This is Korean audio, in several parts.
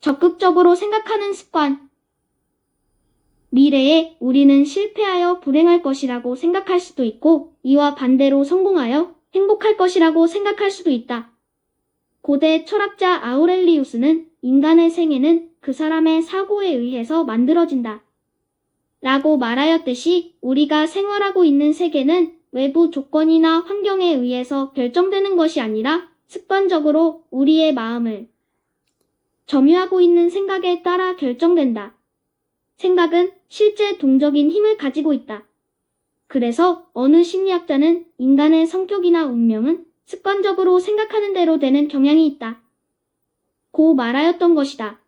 적극적으로 생각하는 습관. 미래에 우리는 실패하여 불행할 것이라고 생각할 수도 있고, 이와 반대로 성공하여 행복할 것이라고 생각할 수도 있다. 고대 철학자 아우렐리우스는 인간의 생애는 그 사람의 사고에 의해서 만들어진다 라고 말하였듯이, 우리가 생활하고 있는 세계는 외부 조건이나 환경에 의해서 결정되는 것이 아니라 습관적으로 우리의 마음을 점유하고 있는 생각에 따라 결정된다. 생각은 실제 동적인 힘을 가지고 있다. 그래서 어느 심리학자는 인간의 성격이나 운명은 습관적으로 생각하는 대로 되는 경향이 있다 고 말하였던 것이다.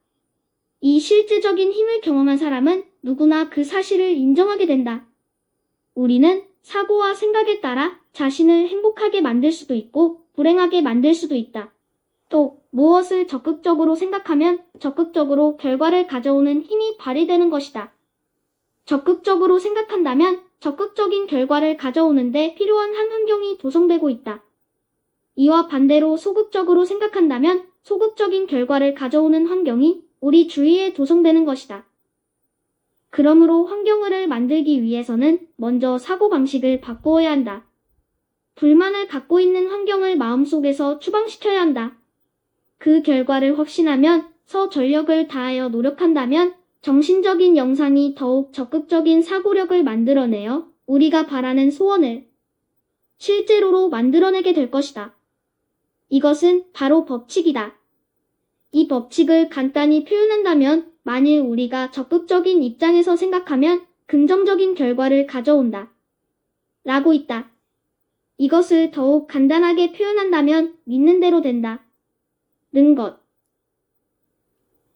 이 실제적인 힘을 경험한 사람은 누구나 그 사실을 인정하게 된다. 우리는 사고와 생각에 따라 자신을 행복하게 만들 수도 있고 불행하게 만들 수도 있다. 또 무엇을 적극적으로 생각하면 적극적으로 결과를 가져오는 힘이 발휘되는 것이다. 적극적으로 생각한다면 적극적인 결과를 가져오는데 필요한 한 환경이 조성되고 있다. 이와 반대로 소극적으로 생각한다면 소극적인 결과를 가져오는 환경이 우리 주위에 조성되는 것이다. 그러므로 환경을 만들기 위해서는 먼저 사고방식을 바꾸어야 한다. 불만을 갖고 있는 환경을 마음속에서 추방시켜야 한다. 그 결과를 확신하면 전력을 다하여 노력한다면 정신적인 영상이 더욱 적극적인 사고력을 만들어내어 우리가 바라는 소원을 실제로로 만들어내게 될 것이다. 이것은 바로 법칙이다. 이 법칙을 간단히 표현한다면 만일 우리가 적극적인 입장에서 생각하면 긍정적인 결과를 가져온다 라고 있다. 이것을 더욱 간단하게 표현한다면 믿는 대로 된다 는 것.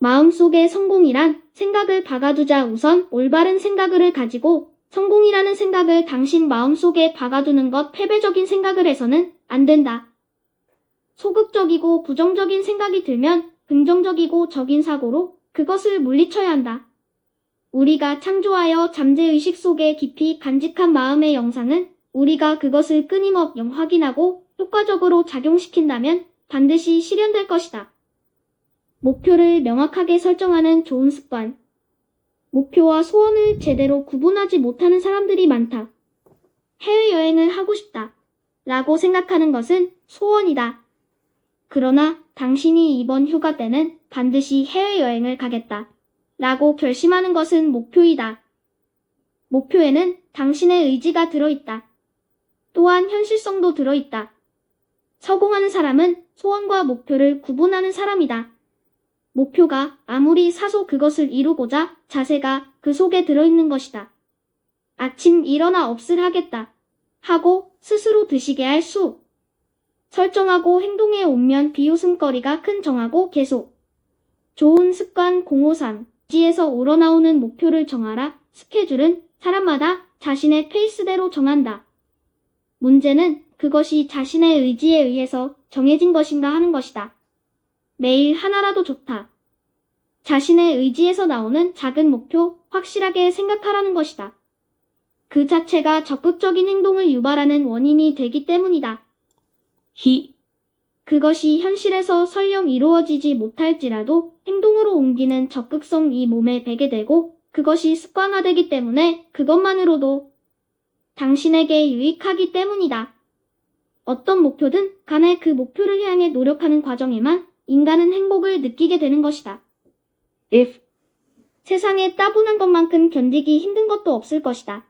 마음속의 성공이란 생각을 박아두자. 우선 올바른 생각을 가지고 성공이라는 생각을 당신 마음속에 박아두는 것. 패배적인 생각을 해서는 안 된다. 소극적이고 부정적인 생각이 들면 긍정적이고 적인 사고로 그것을 물리쳐야 한다. 우리가 창조하여 잠재의식 속에 깊이 간직한 마음의 영상은 우리가 그것을 끊임없이 확인하고 효과적으로 작용시킨다면 반드시 실현될 것이다. 목표를 명확하게 설정하는 좋은 습관. 목표와 소원을 제대로 구분하지 못하는 사람들이 많다. 해외여행을 하고 싶다 라고 생각하는 것은 소원이다. 그러나 당신이 이번 휴가 때는 반드시 해외여행을 가겠다 라고 결심하는 것은 목표이다. 목표에는 당신의 의지가 들어있다. 또한 현실성도 들어있다. 성공하는 사람은 소원과 목표를 구분하는 사람이다. 목표가 아무리 사소 그것을 이루고자 자세가 그 속에 들어있는 것이다. 아침 일어나 업을 하겠다 하고 스스로 드시게 할 수. 설정하고 행동에 옮면 비웃음거리가 큰. 정하고 계속. 좋은 습관 053. 지에서 우러나오는 목표를 정하라. 스케줄은 사람마다 자신의 페이스대로 정한다. 문제는 그것이 자신의 의지에 의해서 정해진 것인가 하는 것이다. 매일 하나라도 좋다. 자신의 의지에서 나오는 작은 목표, 확실하게 생각하라는 것이다. 그 자체가 적극적인 행동을 유발하는 원인이 되기 때문이다. 그것이 현실에서 설령 이루어지지 못할지라도 행동으로 옮기는 적극성이 몸에 배게 되고 그것이 습관화되기 때문에 그것만으로도 당신에게 유익하기 때문이다. 어떤 목표든 간에 그 목표를 향해 노력하는 과정에만 인간은 행복을 느끼게 되는 것이다. 세상에 따분한 것만큼 견디기 힘든 것도 없을 것이다.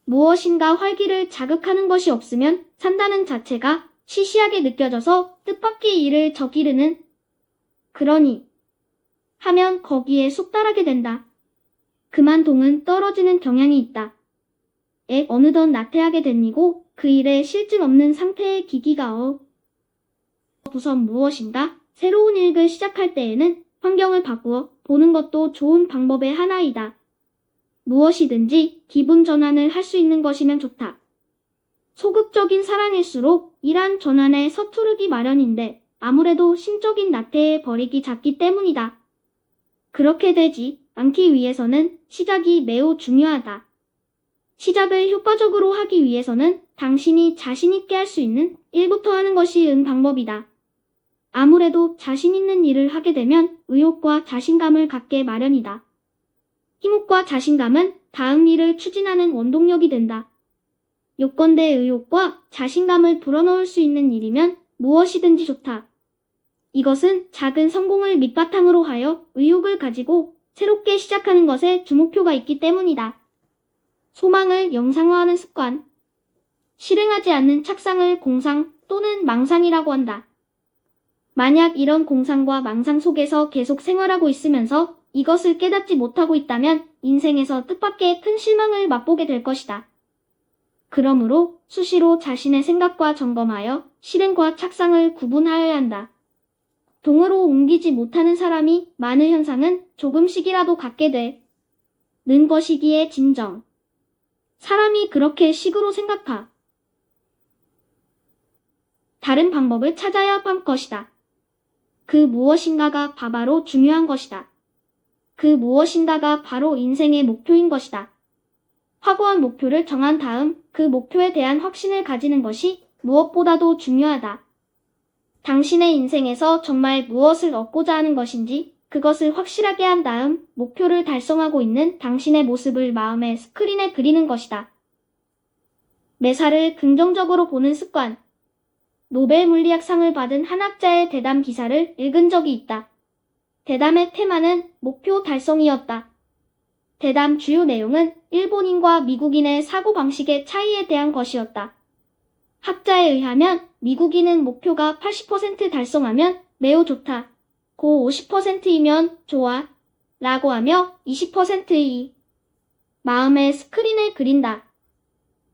무엇인가 활기를 자극하는 것이 없으면 산다는 자체가 시시하게 느껴져서 뜻밖의 일을 저지르는 그러니 하면 거기에 숙달하게 된다. 그만동은 떨어지는 경향이 있다. 어느덧 나태하게 되니고 그 일에 실증 없는 상태의 기기가 우선 무엇인가 새로운 일을 시작할 때에는 환경을 바꾸어 보는 것도 좋은 방법의 하나이다. 무엇이든지 기분 전환을 할 수 있는 것이면 좋다. 소극적인 사람일수록 이러한 전환에 서투르기 마련인데 아무래도 심적인 나태에 버리기 작기 때문이다. 그렇게 되지 않기 위해서는 시작이 매우 중요하다. 시작을 효과적으로 하기 위해서는 당신이 자신있게 할 수 있는 일부터 하는 것이 방법이다. 아무래도 자신 있는 일을 하게 되면 의욕과 자신감을 갖게 마련이다. 힘과 자신감은 다음 일을 추진하는 원동력이 된다. 요건대 의욕과 자신감을 불어넣을 수 있는 일이면 무엇이든지 좋다. 이것은 작은 성공을 밑바탕으로 하여 의욕을 가지고 새롭게 시작하는 것에 주목표가 있기 때문이다. 소망을 영상화하는 습관. 실행하지 않는 착상을 공상 또는 망상이라고 한다. 만약 이런 공상과 망상 속에서 계속 생활하고 있으면서 이것을 깨닫지 못하고 있다면 인생에서 뜻밖의 큰 실망을 맛보게 될 것이다. 그러므로 수시로 자신의 생각과 점검하여 실행과 착상을 구분하여야 한다. 동으로 옮기지 못하는 사람이 많은 현상은 조금씩이라도 갖게 되는 것이기에 진정. 사람이 그렇게 식으로 생각하. 다른 방법을 찾아야 할 것이다. 그 무엇인가가 바로 중요한 것이다. 그 무엇인가가 바로 인생의 목표인 것이다. 확고한 목표를 정한 다음 그 목표에 대한 확신을 가지는 것이 무엇보다도 중요하다. 당신의 인생에서 정말 무엇을 얻고자 하는 것인지 그것을 확실하게 한 다음 목표를 달성하고 있는 당신의 모습을 마음의 스크린에 그리는 것이다. 매사를 긍정적으로 보는 습관. 노벨 물리학상을 받은 한 학자의 대담 기사를 읽은 적이 있다. 대담의 테마는 목표 달성이었다. 대담 주요 내용은 일본인과 미국인의 사고방식의 차이에 대한 것이었다. 학자에 의하면 미국인은 목표가 80% 달성하면 매우 좋다. 고 50%이면 좋아. 라고 하며 20%의 마음의 스크린을 그린다.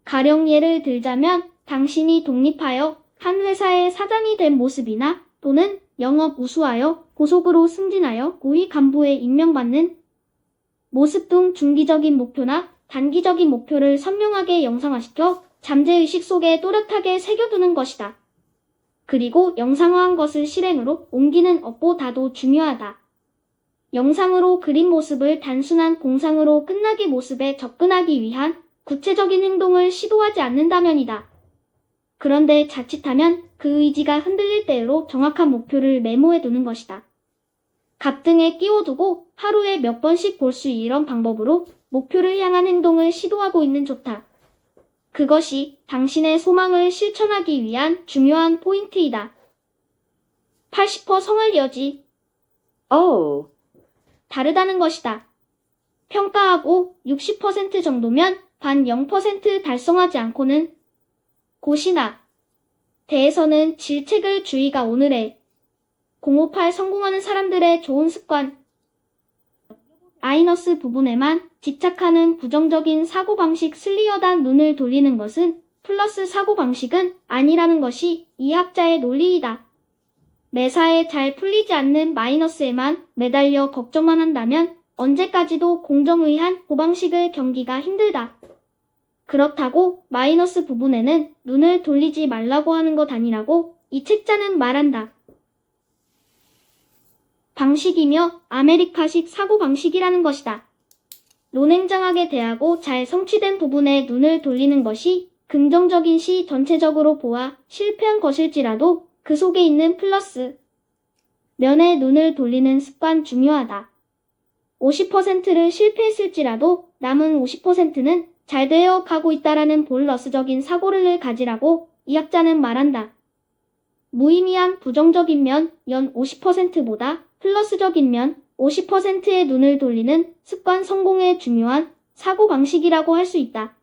가령 예를 들자면 당신이 독립하여 한 회사의 사장이 된 모습이나 또는 영업 우수하여 고속으로 승진하여 고위 간부에 임명받는 모습 등 중기적인 목표나 단기적인 목표를 선명하게 영상화시켜 잠재의식 속에 또렷하게 새겨두는 것이다. 그리고 영상화한 것을 실행으로 옮기는 것보다도 중요하다. 영상으로 그린 모습을 단순한 공상으로 끝나기 모습에 접근하기 위한 구체적인 행동을 시도하지 않는다면이다. 그런데 자칫하면 그 의지가 흔들릴 때로 정확한 목표를 메모해두는 것이다. 갑등에 끼워두고 하루에 몇 번씩 볼 수 이런 방법으로 목표를 향한 행동을 시도하고 있는 좋다. 그것이 당신의 소망을 실천하기 위한 중요한 포인트이다. 80% 성할 여지. 다르다는 것이다. 평가하고 60% 정도면 반 0% 달성하지 않고는 곳이나 대해서는 질책을 주의가 오늘의 058 성공하는 사람들의 좋은 습관. 마이너스 부분에만 집착하는 부정적인 사고방식 슬리어단 눈을 돌리는 것은 플러스 사고방식은 아니라는 것이 이 학자의 논리이다. 매사에 잘 풀리지 않는 마이너스에만 매달려 걱정만 한다면 언제까지도 공정의한 고방식을 경기가 힘들다. 그렇다고 마이너스 부분에는 눈을 돌리지 말라고 하는 것 아니라고 이 책자는 말한다. 방식이며 아메리카식 사고방식이라는 것이다. 논행장하게 대하고 잘 성취된 부분에 눈을 돌리는 것이 긍정적인 시 전체적으로 보아 실패한 것일지라도 그 속에 있는 플러스 면에 눈을 돌리는 습관 중요하다. 50%를 실패했을지라도 남은 50%는 잘 되어 가고 있다라는 보너스적인 사고를 가지라고 이 학자는 말한다. 무의미한 부정적인 면 연 50%보다 플러스적인 면 50%의 눈을 돌리는 습관 성공의 중요한 사고방식이라고 할 수 있다.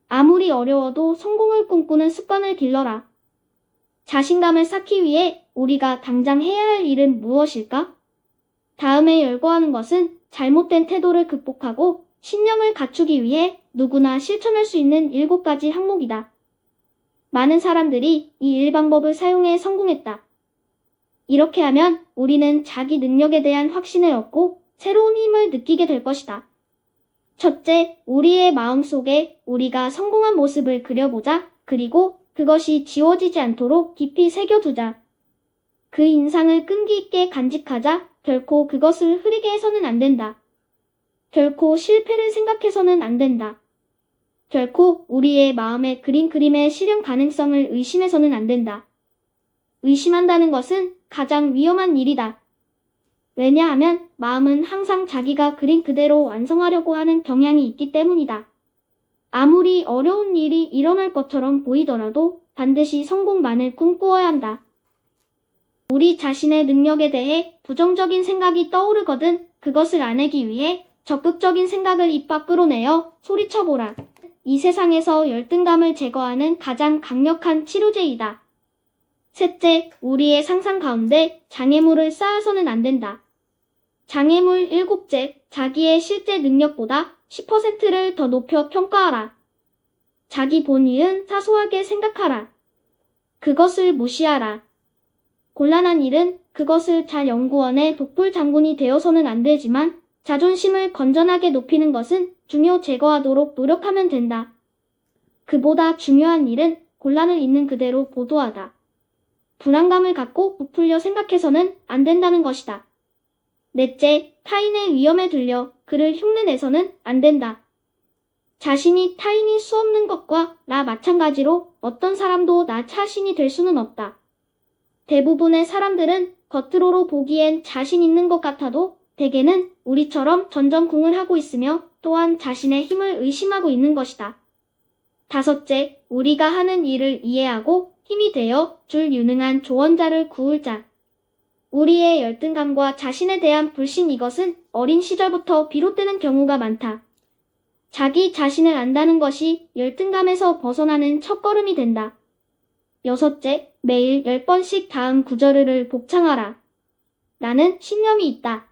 아무리 어려워도 성공을 꿈꾸는 습관을 길러라. 자신감을 쌓기 위해 우리가 당장 해야 할 일은 무엇일까? 다음에 열거하는 것은 잘못된 태도를 극복하고 신념을 갖추기 위해 누구나 실천할 수 있는 7가지 항목이다. 많은 사람들이 이 1방법을 사용해 성공했다. 이렇게 하면 우리는 자기 능력에 대한 확신을 얻고 새로운 힘을 느끼게 될 것이다. 첫째, 우리의 마음속에 우리가 성공한 모습을 그려보자. 그리고 그것이 지워지지 않도록 깊이 새겨두자. 그 인상을 끈기 있게 간직하자. 결코 그것을 흐리게 해서는 안 된다. 결코 실패를 생각해서는 안 된다. 결코 우리의 마음에 그린 그림의 실현 가능성을 의심해서는 안 된다. 의심한다는 것은 가장 위험한 일이다. 왜냐하면 마음은 항상 자기가 그린 그대로 완성하려고 하는 경향이 있기 때문이다. 아무리 어려운 일이 일어날 것처럼 보이더라도 반드시 성공만을 꿈꾸어야 한다. 우리 자신의 능력에 대해 부정적인 생각이 떠오르거든 그것을 알내기 위해 적극적인 생각을 입 밖으로 내어 소리쳐보라. 이 세상에서 열등감을 제거하는 가장 강력한 치료제이다. 셋째, 우리의 상상 가운데 장애물을 쌓아서는 안 된다. 장애물 7째, 자기의 실제 능력보다 10%를 더 높여 평가하라. 자기 본의은 사소하게 생각하라. 그것을 무시하라. 곤란한 일은 그것을 잘 연구원의 독불 장군이 되어서는 안 되지만 자존심을 건전하게 높이는 것은 중요 제거하도록 노력하면 된다. 그보다 중요한 일은 곤란을 있는 그대로 보도하다. 불안감을 갖고 부풀려 생각해서는 안 된다는 것이다. 넷째, 타인의 위험에 들려 그를 흉내내서는 안 된다. 자신이 타인이 수없는 것과 나 마찬가지로 어떤 사람도 나 자신이 될 수는 없다. 대부분의 사람들은 겉으로 보기엔 자신 있는 것 같아도 대개는 우리처럼 전전긍긍을 하고 있으며 또한 자신의 힘을 의심하고 있는 것이다. 다섯째, 우리가 하는 일을 이해하고 힘이 되어 줄 유능한 조언자를 구울 자. 우리의 열등감과 자신에 대한 불신 이것은 어린 시절부터 비롯되는 경우가 많다. 자기 자신을 안다는 것이 열등감에서 벗어나는 첫걸음이 된다. 여섯째, 매일 10번씩 다음 구절을 복창하라. 나는 신념이 있다.